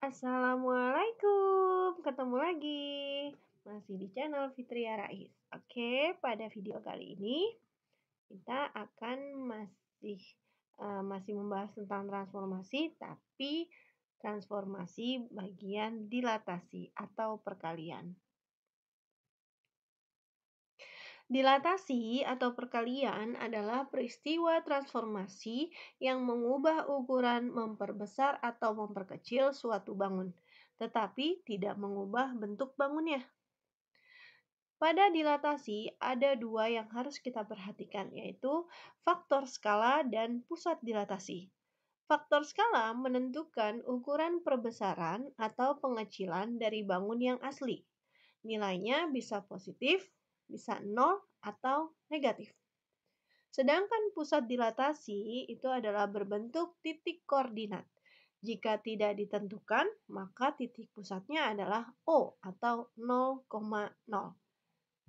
Assalamualaikum, ketemu lagi. Masih di channel Fitria Rais. Oke, pada video kali ini kita akan masih membahas tentang transformasi, tapi transformasi bagian dilatasi atau perkalian. Dilatasi atau perkalian adalah peristiwa transformasi yang mengubah ukuran, memperbesar atau memperkecil suatu bangun, tetapi tidak mengubah bentuk bangunnya. Pada dilatasi ada dua yang harus kita perhatikan, yaitu faktor skala dan pusat dilatasi. Faktor skala menentukan ukuran perbesaran atau pengecilan dari bangun yang asli. Nilainya bisa positif, bisa 0, atau negatif. Sedangkan pusat dilatasi itu adalah berbentuk titik koordinat. Jika tidak ditentukan, maka titik pusatnya adalah O atau 0,0.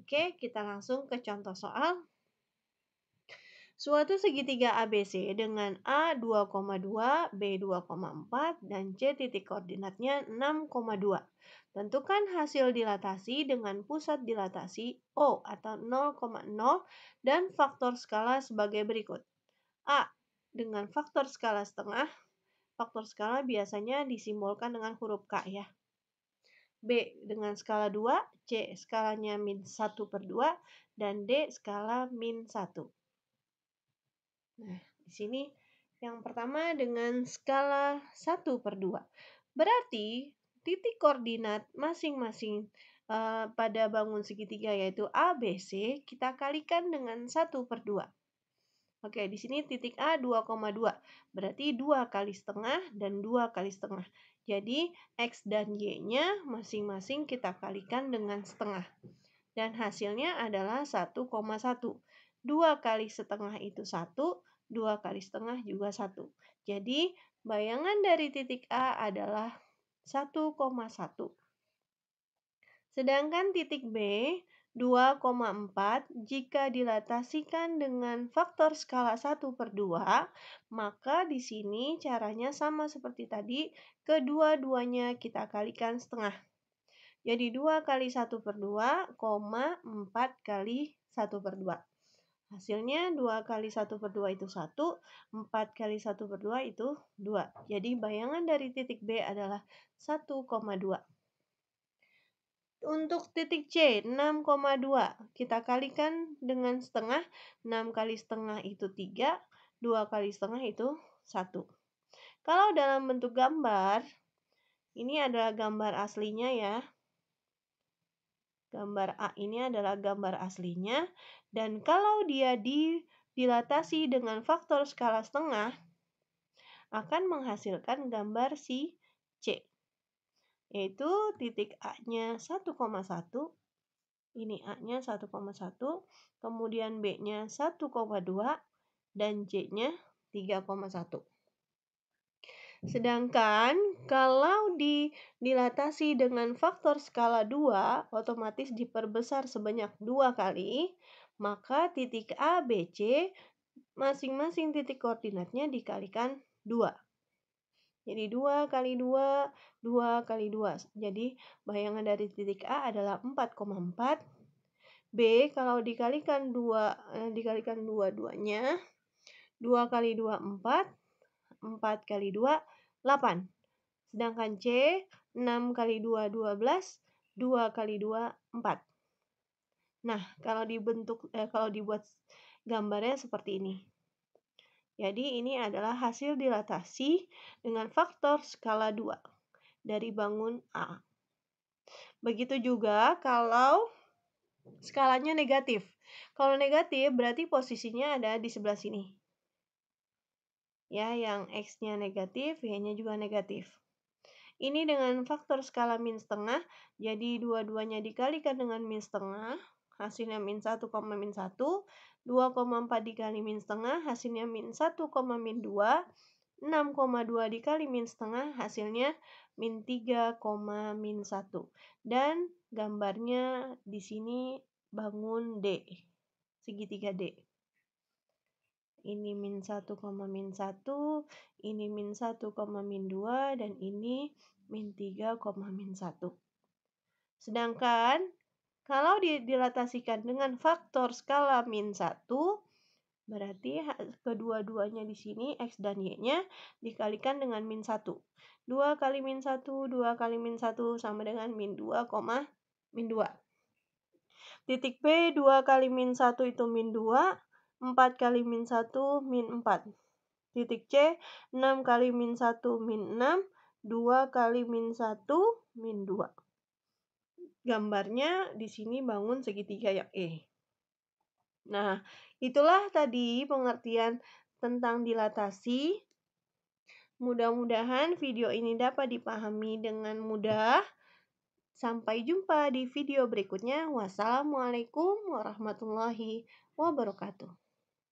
Oke, kita langsung ke contoh soal. Suatu segitiga ABC dengan A 2,2, B 2,4, dan C titik koordinatnya 6,2. Tentukan hasil dilatasi dengan pusat dilatasi O atau 0,0 dan faktor skala sebagai berikut. A. Dengan faktor skala setengah. Faktor skala biasanya disimbolkan dengan huruf K ya. B. Dengan skala 2, C. Skalanya min 1/2, dan D. Skala min 1. Nah, di sini yang pertama dengan skala 1/2. Berarti titik koordinat masing-masing pada bangun segitiga yaitu ABC kita kalikan dengan 1/2. Oke, di sini titik A 2,2. Berarti 2 kali setengah dan 2 kali setengah. Jadi X dan Y-nya masing-masing kita kalikan dengan setengah. Dan hasilnya adalah 1,1. 2 kali setengah itu 1, 2 kali setengah juga 1. Jadi, bayangan dari titik A adalah 1,1. Sedangkan titik B, 2,4, jika dilatasikan dengan faktor skala 1/2, maka di sini caranya sama seperti tadi, kedua-duanya kita kalikan setengah. Jadi 2 kali 1/2, 4 kali 1/2. Hasilnya 2 kali 1/2 itu 1, 4 kali 1/2 itu 2. Jadi bayangan dari titik B adalah 1,2. Untuk titik C, 6,2. Kita kalikan dengan setengah, 6 kali setengah itu 3, 2 kali setengah itu 1. Kalau dalam bentuk gambar, ini adalah gambar aslinya ya. Gambar A ini adalah gambar aslinya, dan kalau dia dilatasi dengan faktor skala setengah, akan menghasilkan gambar si C, yaitu titik A-nya 1,1, ini A-nya 1,1, kemudian B-nya 1,2, dan C-nya 3,1. Sedangkan kalau dilatasi dengan faktor skala 2, otomatis diperbesar sebanyak 2 kali, maka titik A, B, C, masing-masing titik koordinatnya dikalikan 2. Jadi 2 kali 2, 2 kali 2. Jadi bayangan dari titik A adalah 4,4. B kalau dikalikan 2, dikalikan dua-duanya, 2 kali 2, 4. 4 kali 2, 8. Sedangkan C, 6 kali 2, 12. 2 kali 2, 4. Nah, kalau dibuat gambarnya seperti ini. Jadi ini adalah hasil dilatasi dengan faktor skala 2 dari bangun A. Begitu juga kalau skalanya negatif. Kalau negatif berarti posisinya ada di sebelah sini. Ya, yang X-nya negatif, Y-nya juga negatif. Ini dengan faktor skala min setengah, jadi dua-duanya dikalikan dengan min setengah, hasilnya min 1, min 1. 2,4 dikali min setengah, hasilnya min 1, min 2. 6,2 dikali min setengah, hasilnya min 3, min 1. Dan gambarnya di sini bangun D, segitiga D. ini min 1, min 1, ini min 1, min 2, dan ini min 3, min 1. Sedangkan kalau dilatasikan dengan faktor skala min 1, berarti kedua-duanya di sini X dan Y-nya dikalikan dengan min 1. 2 kali min 1, 2 kali min 1 sama dengan min 2, min 2. Titik B, 2 kali min 1 itu min 2, 4 kali min 1, min 4. Titik C, 6 kali min 1, min 6, 2 kali min 1, min 2. Gambarnya di sini bangun segitiga yang E. Nah, itulah tadi pengertian tentang dilatasi. Mudah-mudahan video ini dapat dipahami dengan mudah. Sampai jumpa di video berikutnya. Wassalamualaikum warahmatullahi wabarakatuh.